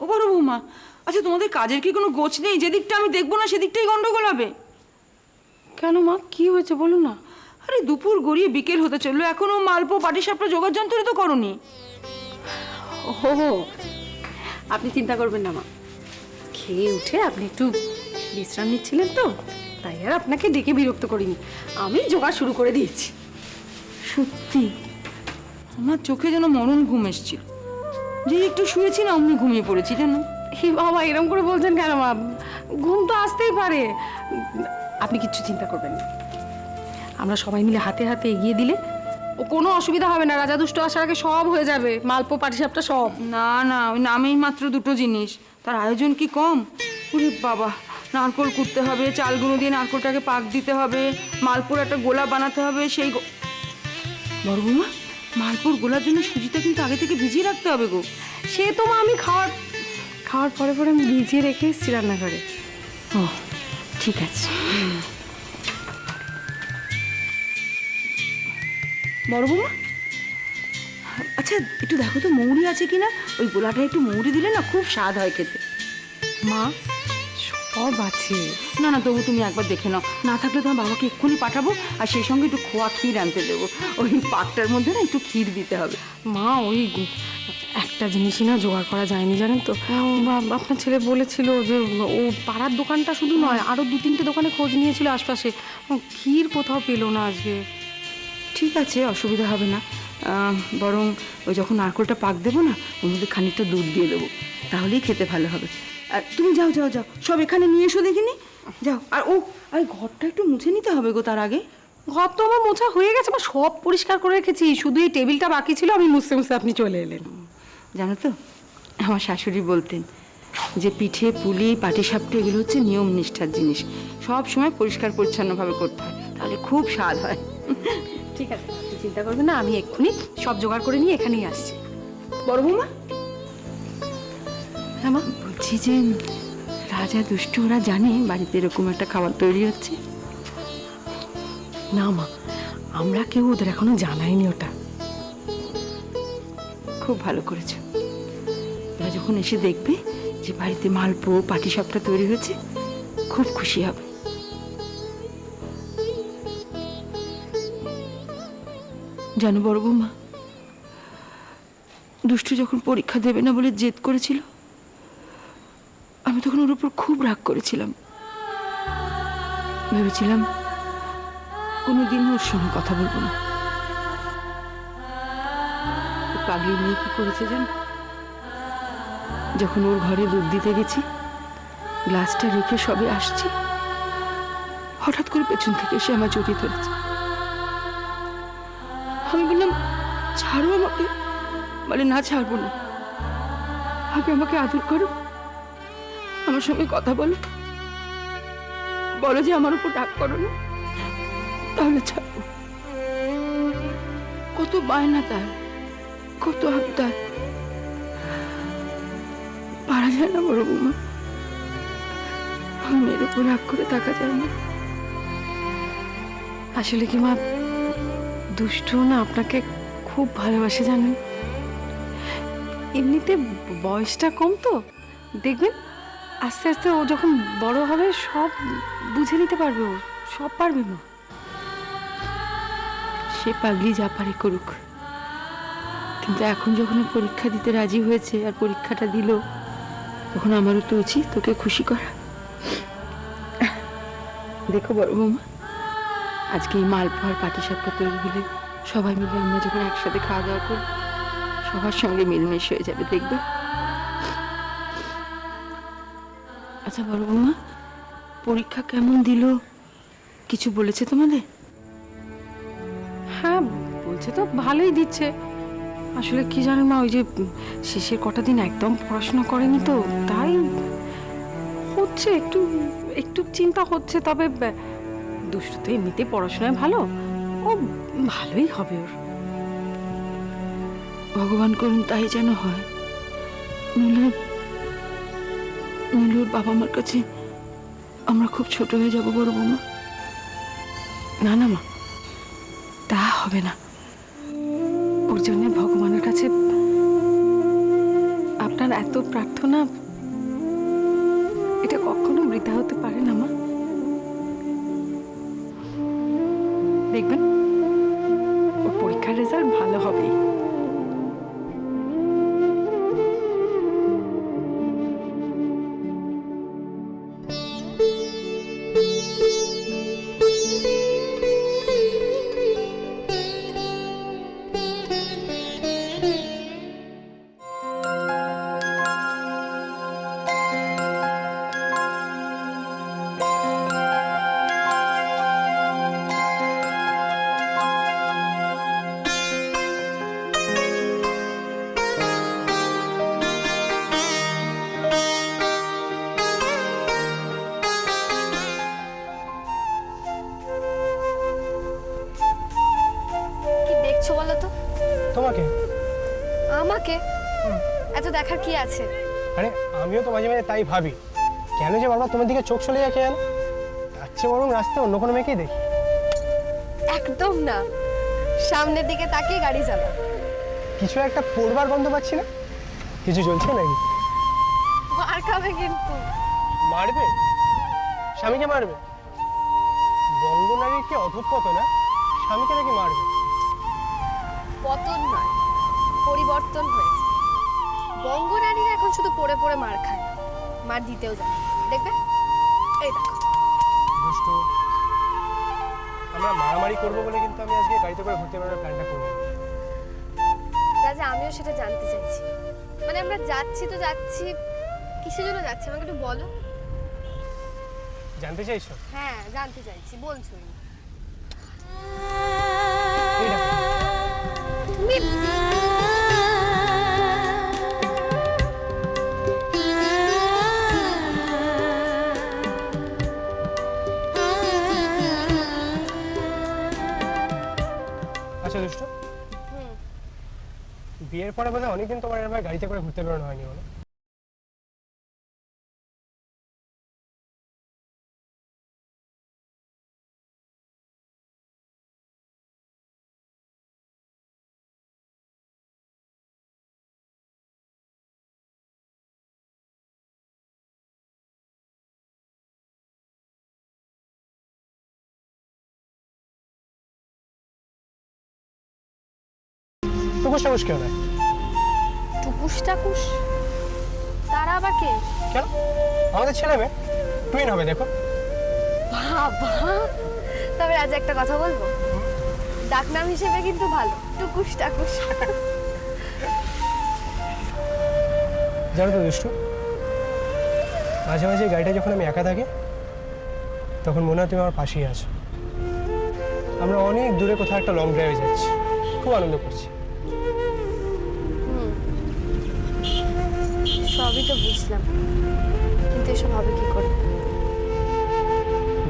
ও বড় বৌমা, আচ্ছা তোমাদের কাজের কি কোনো গোছ নেই? যেদিকটা আমি দেখবো না সেদিকটাই গন্ডগোল হবে। কেন মা, কি হয়েছে বলো না? আরে দুপুর গড়িয়ে বিকেল হতে চললো, এখনো মালপো পাটিসাপটা জোগাড় যন্ত্র তো করনি। ও, আপনি চিন্তা করবেন না মা, খেয়ে উঠে আপনি একটু বিশ্রাম নিচ্ছিলেন তো, তাই আর আপনাকে ডেকে বিরক্ত করিনি, আমি জোগাড় শুরু করে দিয়েছি। সত্যি আমার চোখে যেন মরণ ঘুম এসছিল, যে একটু শুয়েছি না অমনি ঘুমিয়ে পড়েছি জানো। হে বাবা, এরকম করে বলছেন কেন মা? ঘুম তো আসতেই পারে, আপনি কিচ্ছু চিন্তা করবেন না। আমরা সবাই মিলে হাতে হাতে এগিয়ে দিলে ও কোনো অসুবিধা হবে না। রাজা দুষ্ট আসার আগে সব হয়ে যাবে, মালপো পাটিসাপটা সব। না না, ওই নামেই মাত্র দুটো জিনিস, তার আয়োজন কি কম? ওরে বাবা, নারকোল কুটতে হবে, চালগুলো দিয়ে নারকোলটাকে পাক দিতে হবে, মালপুর একটা গোলা বানাতে হবে। সেই বড় বৌমা, মালপুর গোলার জন্য সুজিটা কিন্তু আগে থেকে ভিজিয়ে রাখতে হবে গো। সে তো মা আমি খাওয়ার পরে পরে আমি ভিজিয়ে রেখে এসেছি রান্নাঘরে। ও ঠিক আছে। বড় বৌমা, আচ্ছা একটু দেখো তো মৌরি আছে কিনা, ওই গোলাটা একটু মৌরি দিলে না খুব স্বাদ হয় খেতে। মা সব আছে। না না, তবু তুমি একবার দেখে নাও, না থাকলে তোমার বাবাকে এক্ষুনি পাঠাবো, আর সেই সঙ্গে একটু খোয়া ক্ষীর আনতে দেবো। ওই পাকটার মধ্যে না একটু ক্ষীর দিতে হবে। মা ওই একটা জিনিসই না জোগাড় করা যায়নি জানেন তো। আপনার ছেলে বলেছিল যে ও পাড়ার দোকানটা শুধু নয়, আরো 2-3টে দোকানে খোঁজ নিয়েছিল আশপাশে, ক্ষীর কোথাও পেলো না আজকে। ঠিক আছে, অসুবিধা হবে না। বরং ওই যখন নারকোলটা পাক দেবো না, ওর মধ্যে খানিকটা দুধ দিয়ে দেবো, তাহলেই খেতে ভালো হবে। আর তুমি যাও যাও যাও, সব এখানে নিয়ে এসো দেখিনি, যাও। আর আর ঘরটা একটু মুছে নিতে হবে গো তার আগে। ঘর তো আমার মোছা হয়ে গেছে, বা সব পরিষ্কার করে রেখেছি, শুধু এই টেবিলটা বাকি ছিল, আমি মুছতে মুছতে আপনি চলে এলেন। জানো তো, আমার শাশুড়ি বলতেন যে পিঠে পুলি পাটিসাপটা এগুলো হচ্ছে নিয়ম নিষ্ঠার জিনিস, সব সময় পরিষ্কার পরিচ্ছন্নভাবে করতে হয়, তাহলে খুব স্বাদ হয়। ঠিক আছে, আপনি চিন্তা করবেন না, আমি এক্ষুনি সব জোগাড় করে নিয়ে এখানেই আসছি। বড় বৌমা, হ্যাঁ মা? বলছি যে রাজা দুষ্টু ওরা জানে বাড়িতে এরকম একটা খাবার তৈরি হচ্ছে? না মা, আমরা কেউ ওদের এখনো জানাইনি ওটা। খুব ভালো করেছো। ওরা যখন এসে দেখবে যে বাড়িতে মালপো পাটিসাপটা তৈরি হয়েছে, খুব খুশি হবে। জানো বড় বৌমা, দুষ্টু যখন পরীক্ষা দেবে না বলে জেদ করেছিল, আমি তখন ওর উপর খুব রাগ করেছিলাম। ভেবেছিলাম কোনোদিন ওর সঙ্গে কথা বলবো না। পাগলি মেয়ে কি করেছে জানো? যখন ওর ঘরে দুধ দিতে গেছি, গ্লাসটা রেখে সবে আসছি, হঠাৎ করে পেছন থেকে এসে আমার জড়িয়ে ধরেছে। আমি বললাম ছাড়ো আমাকে, বলে না ছাড়বো না, আগে আমাকে আদর করো, আমার সঙ্গে কথা বলো, বলো যে আমার উপর রাগ করো না, তাহলে ছাড়বো। কত বায়না তার, কত আবদার, পারা যায় না বড় বৌমা। মেয়ের উপর রাগ করে থাকা যায় না। আসলে কি মা, দুষ্টু না আপনাকে খুব ভালোবাসে জানেন। এমনিতে বয়সটা কম তো, দেখবেন আস্তে আস্তে ও যখন বড় হবে সব বুঝে নিতে পারবে, ও সব পারবে মা। সে পাগলি যা পারে করুক, কিন্তু এখন যখন ও পরীক্ষা দিতে রাজি হয়েছে আর পরীক্ষাটা দিল, তখন আমারও তো উচিত তোকে খুশি করা। দেখো বড় বৌমা, আজকে এই মালপো আর পাটিসাপটা তৈরি হলে সবাই মিলে আমরা যখন একসাথে খাওয়া দাওয়া করব, সবার সঙ্গে মিলমিশ হয়ে যাবে, দেখবে। আচ্ছা বড় বৌমা, পরীক্ষা কেমন দিল কিছু বলেছে তোমাদের? হ্যাঁ বলছে তো ভালোই দিচ্ছে। আসলে কি জানেন মা, ওই যে শেষের কটা দিন একদম পড়াশোনা করেনি তো, তাই হচ্ছে একটু একটু চিন্তা হচ্ছে। তবে দুষ্টু তো এমনিতে পড়াশোনায় ভালো, ও ভালোই হবে ওর। ভগবান করুন তাই যেন হয়, নইলে ওর বাবা মার কাছে আমরা খুব ছোট হয়ে যাব বড় বৌমা। না না মা, তা হবে না। ওর জন্য ভগবানের কাছে আপনার আপনার এত প্রার্থনা এটা কখনো বৃথা হতে পারে না মা। দেখবেন ওর পরীক্ষার রেজাল্ট ভালো হবে। কি দেখছো বলো তো? তোমাকে? আমাকে এত দেখার কি আছে? আরে আমিও তো মাঝে মাঝে তাই ভাবি, কেন যে বারবার তোমার দিকে চোখ চলে যায় কেন? যাচ্ছে বরং রাস্তায় অন্য কোনো মেয়েকেই দেখি। একদম না, সামনের দিকে তাকিয়ে গাড়ি চালা। কিছু একটা পড়বার গন্ধ পাচ্ছি না, কিছু চলছে নাকি? মার খাবে কিন্তু। মারবে? স্বামীকে মারবে? বঙ্গনারীর কি অধঃপত না, স্বামীকে নাকি মারবে? পতন নয়, পরিবর্তন হয়েছে। বঙ্গনারীরা এখন শুধু পড়ে পড়ে মার খায়, মার দিতেও জানে। দেখবে, এই দেখো। দুষ্টু, আমরা মারামারি করবো বলে কিন্তু আমি আজকে গাড়িতে করে ঘুরতে বেরোনোর প্ল্যানটা করবো। রাজা, আমিও সেটা জানতে চাইছি। মানে আমরা যাচ্ছি তো যাচ্ছি, কিসের জন্য যাচ্ছি আমাকে একটু বলো। জানতে চাইছো? হ্যাঁ, জানতে চাইছি, বলছো। এই দেখো, তুমি আচ্ছা দুষ্টু, বিয়ের পরে বোধহয় অনেকদিন তোমার এবার গাড়িতে করে ঘুরতে বেরোনো হয়নি বলো? টুকুস টাকুস কেউ নয়। টুকুস টাকুস? তারা আবার কে? কেন, আমাদের ছেলে মেয়ে টুইন হবে দেখো। বাবা, তবে রাজা একটা কথা বলবো, ডাকনাম হিসেবে কিন্তু ভালো, টুকুস টাকুস। জানো তো দুষ্টু, মাঝে মাঝে গাড়িটা যখন আমি একা থাকি তখন মনে হয় তুমি আমার পাশেই আছো। আমরা অনেক দূরে কোথাও একটা লং ড্রাইভে যাচ্ছি, খুব আনন্দ করছি। সবই তো বুঝলাম, কিন্তু এসব হবে কি করে?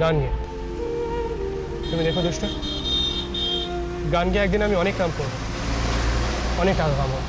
গান গিয়ে, তুমি দেখো দুষ্টু, গান গিয়ে একদিন আমি অনেক কাম করবো, অনেক টাকা কামাবো।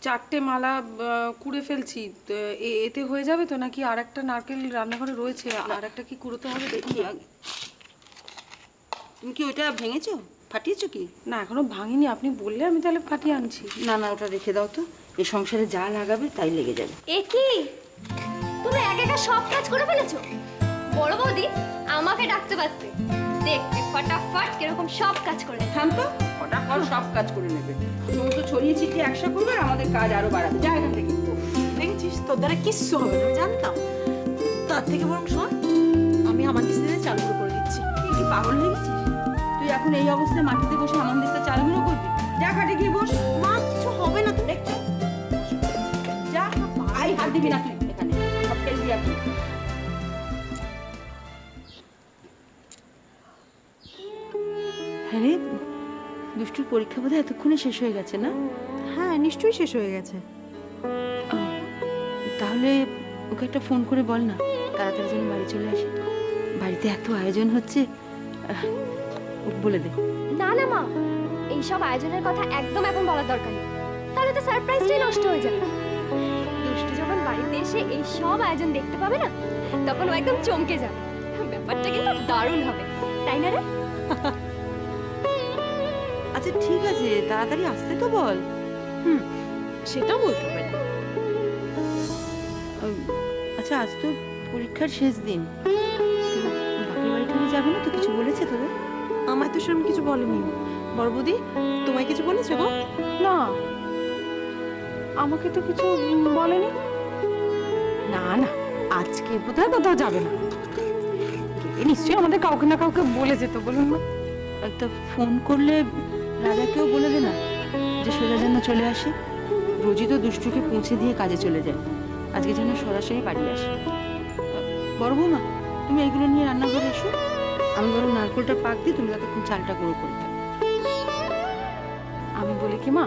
4টে মালা কুড়ে ফেলছি, তো এতে হয়ে যাবে তো, নাকি আর একটা নারকেল রান্নাঘরে রয়েছে, আর একটা কি কুড়োতে হবে দেখি আগে। তুমি কি ওটা ভেঙেছো, ফাটিয়েছো কি? না এখনো ভাঙিনি, আপনি বললে আমি তাহলে ফাটিয়ে আনছি। না না, ওটা রেখে দাও তো, এই সংসারে যা লাগাবে তাই লেগে যাবে। এ কি তুমি একা একা সব কাজ করে ফেলেছো? বড় বৌদি আমাকে ডাকতে পারতে, দেখতে ফটাফট কিরকম সব কাজ করে দেয়। থাম তো, ফটাফট সব কাজ করে নেবে। সমস্ত ছড়িয়ে ছিটিয়ে একসা করবে আর আমাদের কাজ আরো বাড়াবে। যা এখান থেকে। দেখেছিস তোর দ্বারা কিচ্ছু হবে না, জানতাম। তার থেকে বরং শোন, আমি আমার কিস্তিতে চালু করে দিচ্ছি। তুই কি পাগল হয়ে গেছিস? তুই এখন এই অবস্থায় মাটিতে বসে আমাদের চালগুলো করবি? যা খাটে গিয়ে বস। মা কিছু হবে না, তুই দেখছো? যা, আই হাত দিবি না তুই এখানে, সব ফেলবি এখন। হ্যাঁ রে, দুষ্টুর পরীক্ষা বোধহয় এতক্ষণে শেষ হয়ে গেছে না? হ্যাঁ নিশ্চয়ই শেষ হয়ে গেছে। তাহলে ওকে একটা ফোন করে বল না, তাড়াতাড়ি যেন বাড়ি চলে আসে। বাড়িতে এত আয়োজন হচ্ছে, ওকে বলে দে। না না মা, এইসব আয়োজনের কথা একদম এখন বলার দরকার নেই, তাহলে তো সারপ্রাইজটাই নষ্ট হয়ে যাবে। দুষ্টু যখন বাড়িতে এসে এই সব আয়োজন দেখতে পাবে না, তখন ও একদম চমকে যাবে। ব্যাপারটা কিন্তু দারুণ হবে, তাই না রে? আচ্ছা ঠিক আছে, তাড়াতাড়ি আসতে তো বল। সেটাও বলতে পারি। আচ্ছা আজ তো পরীক্ষার শেষ দিন, বাপের বাড়িটাতে যাবে না তো? কিছু বলেছে তোদের? আমায় তো সেরকম কিছু বলেনি। বড় বৌদি তোমায় কিছু বলেছে গো? না আমাকে তো কিছু বলেনি। না না, আজকে বোধহয় কোথাও যাবে না, গেলে নিশ্চয়ই আমাদের কাউকে না কাউকে বলে যেত, বলুন না। একটা ফোন করলে রাজাকেও বলে দে না যে সোজা যেন চলে আসে। রোজই তো দুষ্টুকে পৌঁছে দিয়ে কাজে চলে যায়, আজকে যেন সরাসরি বাড়ি আসে। বড় বৌমা, তুমি এইগুলো নিয়ে রান্নাঘরে এসো, আমি বরং নারকেলটা পাক দিই, তুমি ততক্ষণ চালটা গুঁড়ো করে দাও। আমি বলি কি মা,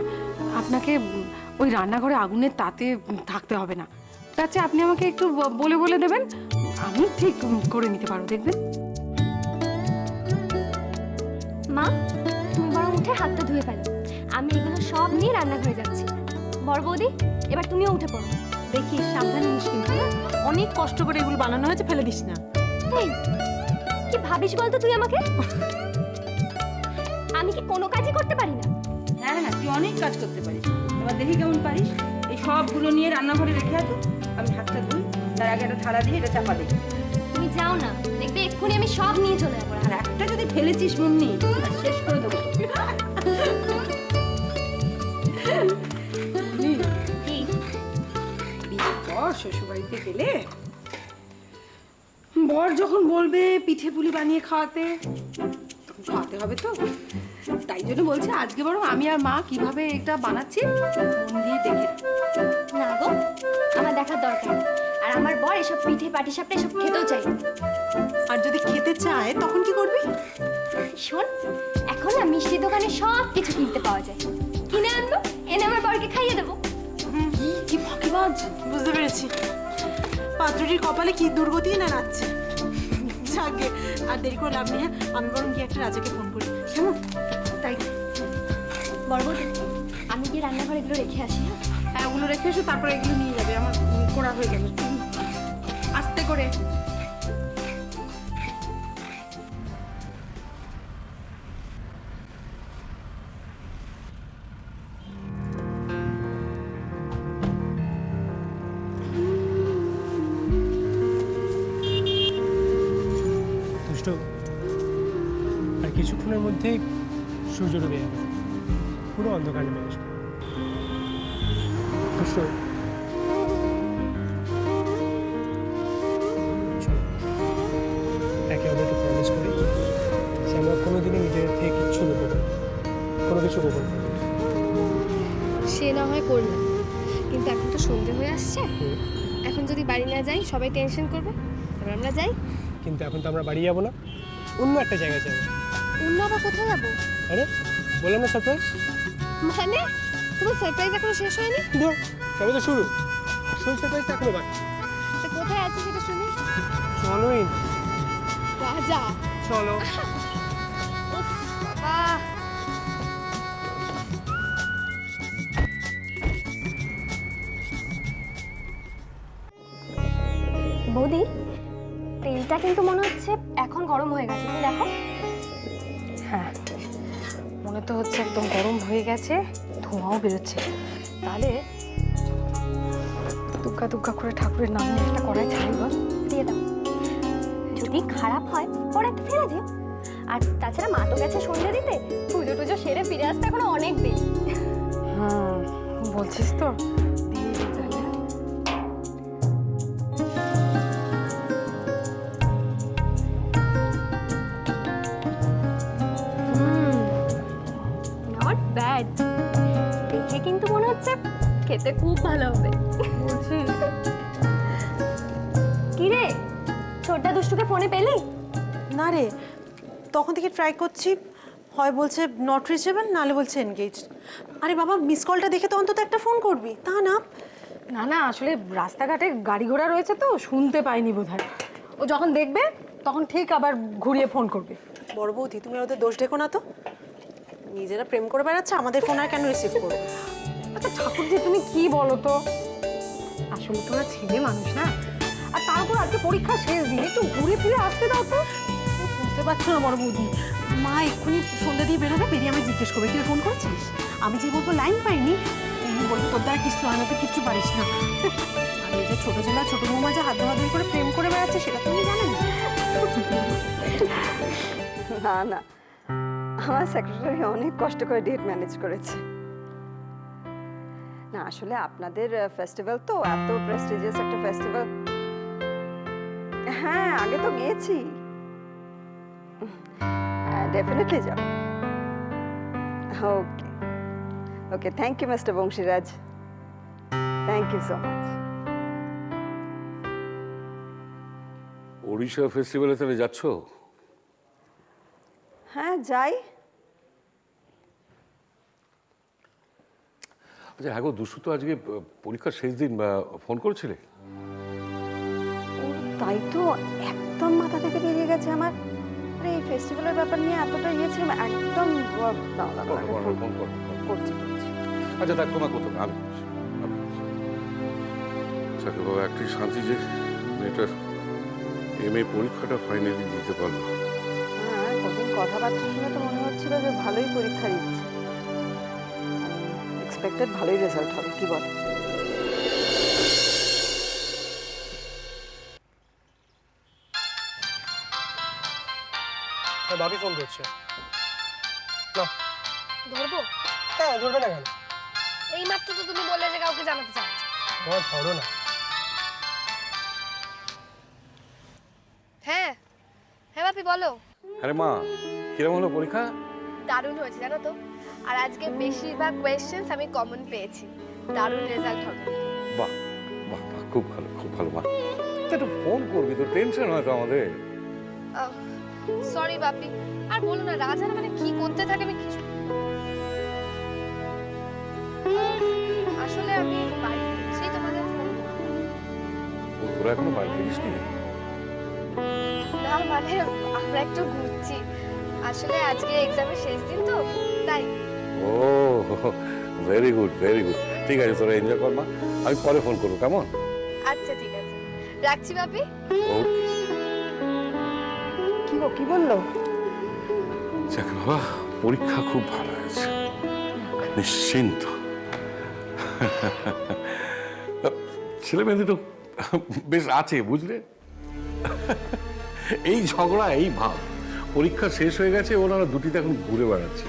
আপনাকে ওই রান্নাঘরে আগুনের তাতে থাকতে হবে না, তাতে আপনি আমাকে একটু বলে বলে দেবেন, আমি ঠিক করে নিতে পারবো, দেখবেন। মা তুমি বরং উঠে হাতটা ধুয়ে ফেলো, আমি এগুলো সব নিয়ে রান্নাঘরে যাচ্ছি। বড় বৌদি এবার তুমিও উঠে পড়ো। দেখিস সাবধানে নিস কিন্তু, হ্যাঁ? অনেক কষ্ট করে এগুলো বানানো হয়েছে, ফেলে দিস না। এই, কি ভাবিস বলতো তুই আমাকে? আমি কি কোনো কাজই করতে পারি না? হ্যাঁ হ্যাঁ, তুই অনেক কাজ করতে পারিস, এবার দেখি কেমন পারিস। এই সবগুলো নিয়ে রান্নাঘরে রেখে আসো, আমি হাতটা ধুই, তার আগে একটা থালা দিয়ে এটা চাপা দিই। তুমি যাও না, দেখবে এক্ষুনি আমি সব নিয়ে চলে যাবো। আর একটা যদি ফেলেছিস মুন্নি, আর শেষ করে দেবো। কি? বর শ্বশুরবাড়িতে গেলে বর যখন বলবে পিঠে পুলি বানিয়ে খাওয়াতে, তখন খাওয়াতে হবে তো, তাই জন্য বলছে আজকে বরং আমি আর মা কিভাবে এটা বানাচ্ছি মন দিয়ে দেখে। না গো, আমার দেখার দরকার নেই। আর আমার বর এসব পিঠে পাটি সাপটা এসব খেতেও চাই না। আর যদি খেতে চায় তখন কি করবি? শোন, এখন না মিষ্টি দোকানে সব কিছু কিনতে পাওয়া যায়, কিনে আনবো, এনে আমার বরকে খাইয়ে দেবো। কি ফাঁকিবাজ! বুঝতে পেরেছি, পাত্রটির কপালে কি দুর্গতি না নাচছে। যাকে আর দেরি করে লাভ নেই, হ্যাঁ? আমি বরং গিয়ে একটা রাজাকে ফোন করি, কেমন? তাই বড় বৌদি, আমি গিয়ে রান্নাঘরে এগুলো রেখে আসি। হ্যাঁ? হ্যাঁ, ওগুলো রেখে এসো, তারপরে এগুলো নিয়ে যাবে, আমার করা হয়ে গেল। আস্তে করে। দুষ্টু, আর কিছুক্ষণের মধ্যেই সূর্য ডুবে যাবে, পুরো অন্ধকার নেমে আসবে। দুষ্টু, চলো একে ওদেরকে প্রমিস করি যে আমরা কোনোদিনই নিজের থেকে কিচ্ছু লুকোবো না, কোনো কিছু গোপন করবো না। সে না হয় করলাম, কিন্তু এখন তো সন্ধে হয়ে আসছে, এখন যদি বাড়ি না যাই সবাই টেনশন করবে। এবার আমরা যাই। কিন্তু এখন তো আমরা বাড়ি যাবো না, অন্য একটা জায়গায় যাবো। অন্য আবার কোথায় যাবো? আরে বললাম না সারপ্রাইজ। মানে তোমার সারপ্রাইজ এখনো শেষ হয়নি? ধর, তবে তো শুরু, আসল সারপ্রাইজটা এখনো বাকি। তো কোথায় আছে সেটা শুনি। চলোই না। রাজা, চলো। উফ বাবা। তেলটা কিন্তু মনে হচ্ছে এখন গরম হয়ে গেছে, তুমি দেখো। হ্যাঁ, মনে তো হচ্ছে একদম গরম হয়ে গেছে, ধোঁয়াও বেরোচ্ছে। তাহলে দুগ্গা দুগ্গা করে ঠাকুরের নাম নিয়ে একটা কড়াই ছাড়ি বল। দিয়ে দাও। যদি খারাপ হয় পরে একটা ফেলে দিও। আর তাছাড়া মা তো গেছে সন্ধ্যে দিতে, পুজো টুজো সেরে ফিরে আসতে এখনো অনেক দেরি। বলছিস তো, দিয়ে দিই তাহলে। Not bad. দেখে কিন্তু মনে হচ্ছে খেতে খুব ভালো হবে। বলছিস? কি রে, ছোট্টা দুষ্টুকে ফোনে পেলি? না রে, তখন থেকে ট্রাই করছি, হয় বলছে নট রিচেবল, নাহলে বলছে এনগেজড। আরে বাবা, মিস কলটা দেখে তো অন্তত একটা ফোন করবি, তা না। না না, আসলে রাস্তাঘাটে গাড়ি ঘোড়া রয়েছে তো, শুনতে পাইনি বোধহয়। ও যখন দেখবে তখন ঠিক আবার ঘুরিয়ে ফোন করবে। বড় বৌদি, তুমি ওদের দোষ দেখো না তো। নিজেরা প্রেম করে বেড়াচ্ছে, আমাদের ফোন আর কেন রিসিভ করবে? আচ্ছা ঠাকুরজি, তুমি কি বলো তো, আসলে তোরা ছেলে মানুষ না, আর তারপর আজকে পরীক্ষা শেষ দিন, একটু ঘুরে ফিরে আসতে দাও তো। বুঝতে পারছো না বড় বৌদি, মা এক্ষুনি সন্ধ্যা দিয়ে বেরোবে, বেরিয়ে আমি জিজ্ঞেস করবে তুই ফোন করেছিস। আমি যে বলবো লাইন পাইনি, তুমি বলবো তোর দ্বারা কিছু হয় না, তো কিচ্ছু পারিস না। আর এই যে ছোট জেলা ছোট বৌমা যে হাত ধরাধরি করে প্রেম করে বেড়াচ্ছে, সেটা তুমি জানেন? না না, আমার সেক্রেটারি অনেক কষ্ট করে ডেট ম্যানেজ করেছে। না আসলে আপনাদের ফেস্টিভ্যাল তো, এত প্রেস্টিজিয়াস একটা ফেস্টিভ্যাল। হ্যাঁ, আগে তো গিয়েছি, ডেফিনেটলি যাব। Okay okay, thank you mister Bansiraj, thank you so much. Odisha ফেস্টিভ্যালে তাহলে যাচ্ছ? হ্যাঁ যাই। আচ্ছা হ্যাঁ গো, দুশু তো আজকে পরীক্ষার শেষ দিন, ফোন করেছিলে? তাই তো একদম মাথা থেকে বেরিয়ে গেছে আমার। আরে এই ফেস্টিভ্যালের ব্যাপার নিয়ে এতটা ইয়ে ছিলাম, একদম ফোন করো। করছি। আচ্ছা দেখ, তোমার কোথাও আমি সাথে বাবা একটি শান্তি যে মেয়েটার এমএ পরীক্ষাটা ফাইনালি দিতে পারলো। হ্যাঁ, কদিন কথাবার্তা শুনে তো মনে হচ্ছিল যে ভালোই পরীক্ষা দিচ্ছে, এক্সপেক্টেড ভালোই রেজাল্ট হবে, কি বল? ভাবি ফোন করছে। না, ধরবো? হ্যাঁ ধরবে না কেন? এই মাত্র তো তুমি বললে যে কাউকে জানাতে চাও। ধরো না। হ্যাঁ হ্যাঁ বাপি বলো। আরে মা, কিরম হলো পরীক্ষা? দারুণ হয়েছে জানো তো, আর আজকে বেশিরভাগ কোয়েশ্চেন্স আমি কমন পেয়েছি। দারুণ রেজাল্ট হবে। বাহ বাহ বাহ, খুব ভালো খুব ভালো। মা তো একটু ফোন করবি তো, টেনশন হয় তো আমাদের। সরি বাপি, আর বলো না, রাজার মানে কি করতে থাকে আমি কিছু। আসলে আমি বাড়ি ফিরছি, তোমাদের ফোন ও তোরা এখনো বাড়ি ফিরিসনি? না, মানে আমরা একটু ঘুরছি। আসলে আজকে এক্সামের শেষ দিন তো, তাই। ও ভেরি গুড ভেরি গুড, ঠিক আছে তোরা এনজয় কর মা, আমি পরে ফোন করবো, কেমন? আচ্ছা ঠিক আছে, রাখছি বাপি। ওকে। কি বললো? যাক বাবা, পরীক্ষা খুব ভালো হয়েছে, নিশ্চিন্ত। ছেলে মেয়েদের তো বেশ আছে বুঝলে। এই ঝগড়া, এই ভাব, পরীক্ষা শেষ হয়ে গেছে, ওনারা দুটিতে এখন ঘুরে বেড়াচ্ছে।